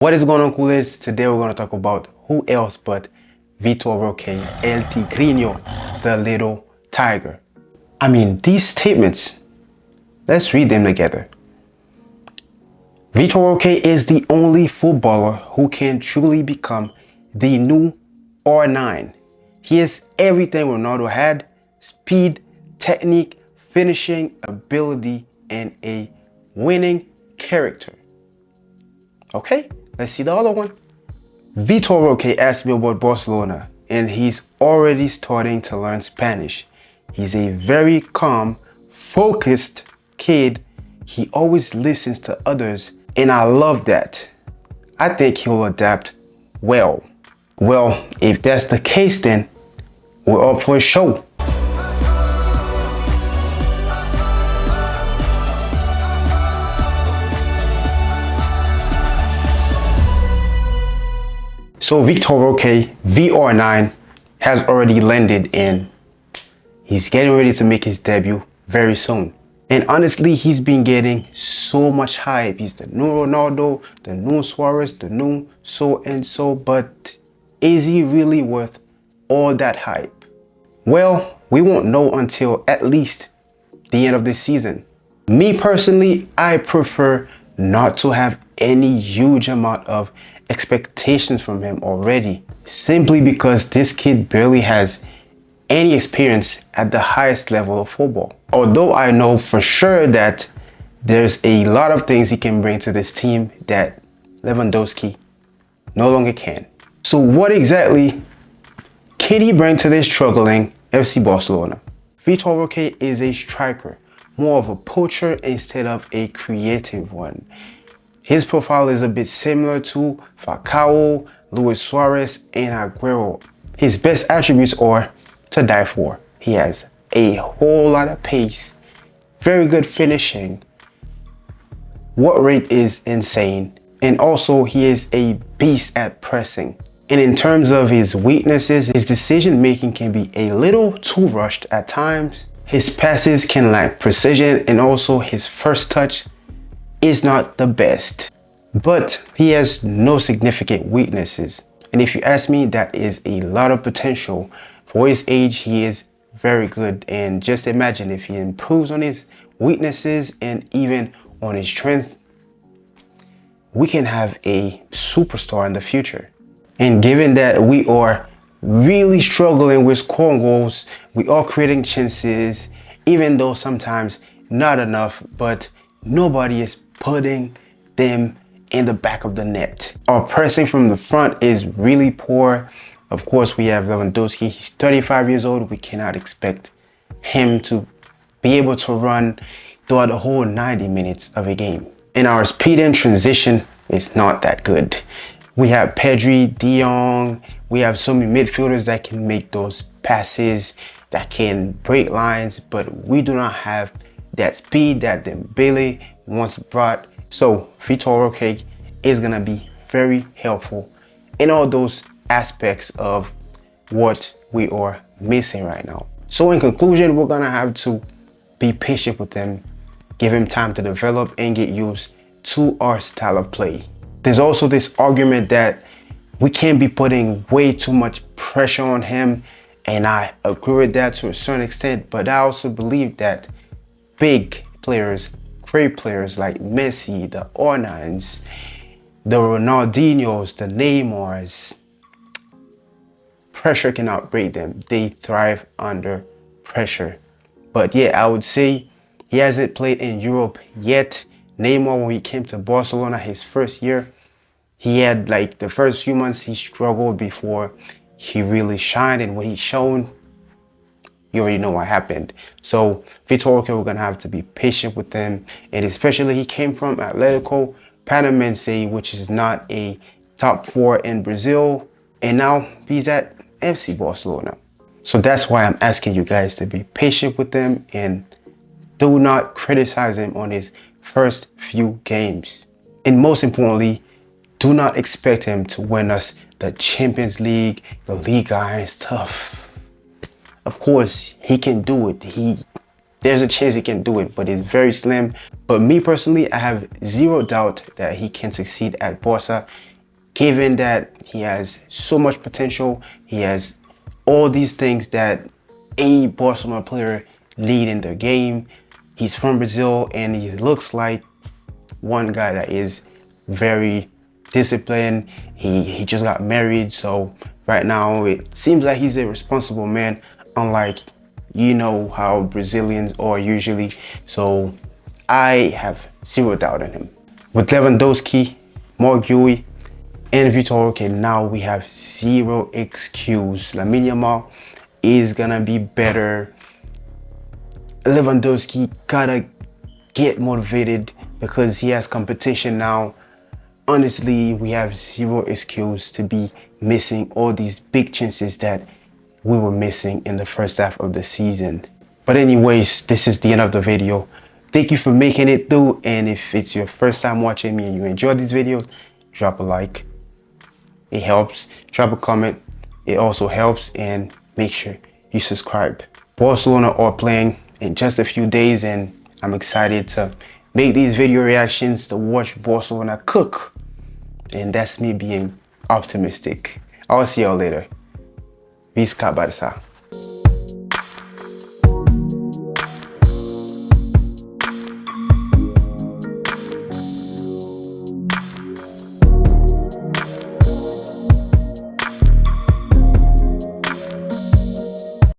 What is going on, coolers? Today we're going to talk about who else but Vitor Roque, El Tigriño, the little tiger. I mean, these statements, let's read them together. Vitor Roque is the only footballer who can truly become the new R9. He is everything Ronaldo had: speed, technique, finishing ability, and a winning character. Okay, let's see the other one. Vitor Roque asked me about Barcelona, and he's already starting to learn Spanish. He's a very calm, focused kid. He always listens to others, and I love that. I think he'll adapt well. Well, if that's the case, then we're up for a show. So Vitor Roque, VR9, has already landed and he's getting ready to make his debut very soon. And honestly, he's been getting so much hype. He's the new Ronaldo, the new Suarez, the new so-and-so, but is he really worth all that hype? Well, we won't know until at least the end of this season. Me personally, I prefer not to have any huge amount of expectations from him already, simply because this kid barely has any experience at the highest level of football. Although I know for sure that there's a lot of things he can bring to this team that Lewandowski no longer can. So what exactly can he bring to this struggling FC Barcelona? Vitor Roque is a striker, more of a poacher instead of a creative one. His profile is a bit similar to Falcao, Luis Suarez, and Aguero. His best attributes are to die for. He has a whole lot of pace, very good finishing, work rate is insane, and also he is a beast at pressing. And in terms of his weaknesses, his decision making can be a little too rushed at times. His passes can lack precision, and also his first touch is not the best, but he has no significant weaknesses. And if you ask me, that is a lot of potential. For his age, he is very good. And just imagine if he improves on his weaknesses and even on his strength, we can have a superstar in the future. And given that we are really struggling with scoring goals, we are creating chances, even though sometimes not enough, but nobody is putting them in the back of the net. Our pressing from the front is really poor. Of course, we have Lewandowski. He's 35 years old. We cannot expect him to be able to run throughout the whole 90 minutes of a game. And our speed in transition is not that good. We have Pedri, De Jong. We have so many midfielders that can make those passes, that can break lines, but we do not have that speed that Dembele once brought. So Vitor Roque is gonna be very helpful in all those aspects of what we are missing right now. So in conclusion, we're gonna have to be patient with him, give him time to develop and get used to our style of play. There's also this argument that we can't be putting way too much pressure on him, and I agree with that to a certain extent, but I also believe that big players, great players like Messi, the R9s, the Ronaldinhos, the Neymars, pressure cannot break them. They thrive under pressure. But yeah, I would say he hasn't played in Europe yet. Neymar, when he came to Barcelona his first year, he had like the first few months he struggled before he really shined, and when he shone, you already know what happened. So Vitor Roque, we're gonna have to be patient with him, and especially he came from Atletico Paranaense, which is not a top 4 in Brazil, and now he's at FC Barcelona. So that's why I'm asking you guys to be patient with him and do not criticize him on his first few games. And most importantly, do not expect him to win us the Champions League, the Liga and stuff. Of course, he can do it. There's a chance he can do it, but it's very slim. But me personally, I have zero doubt that he can succeed at Barca. given that he has so much potential, he has all these things that a Barcelona player need in their game. He's from Brazil and he looks like one guy that is very disciplined. He just got married, so right now it seems like he's a responsible man, unlike you know how Brazilians are usually. So I have zero doubt in him. With Lewandowski, Mark Gui, and Vitor Roque, now we have zero excuse. Lamine Yamal is gonna be better. Lewandowski gotta get motivated because he has competition now. Honestly, we have zero excuse to be missing all these big chances that we were missing in the first half of the season. But anyways, this is the end of the video. Thank you for making it through, and if it's your first time watching me and you enjoyed these videos, drop a like. It helps. Drop a comment. It also helps, and make sure you subscribe. Barcelona are playing in just a few days, and I'm excited to make these video reactions to watch Barcelona cook. And that's me being optimistic. I'll see y'all later. Visca Barça.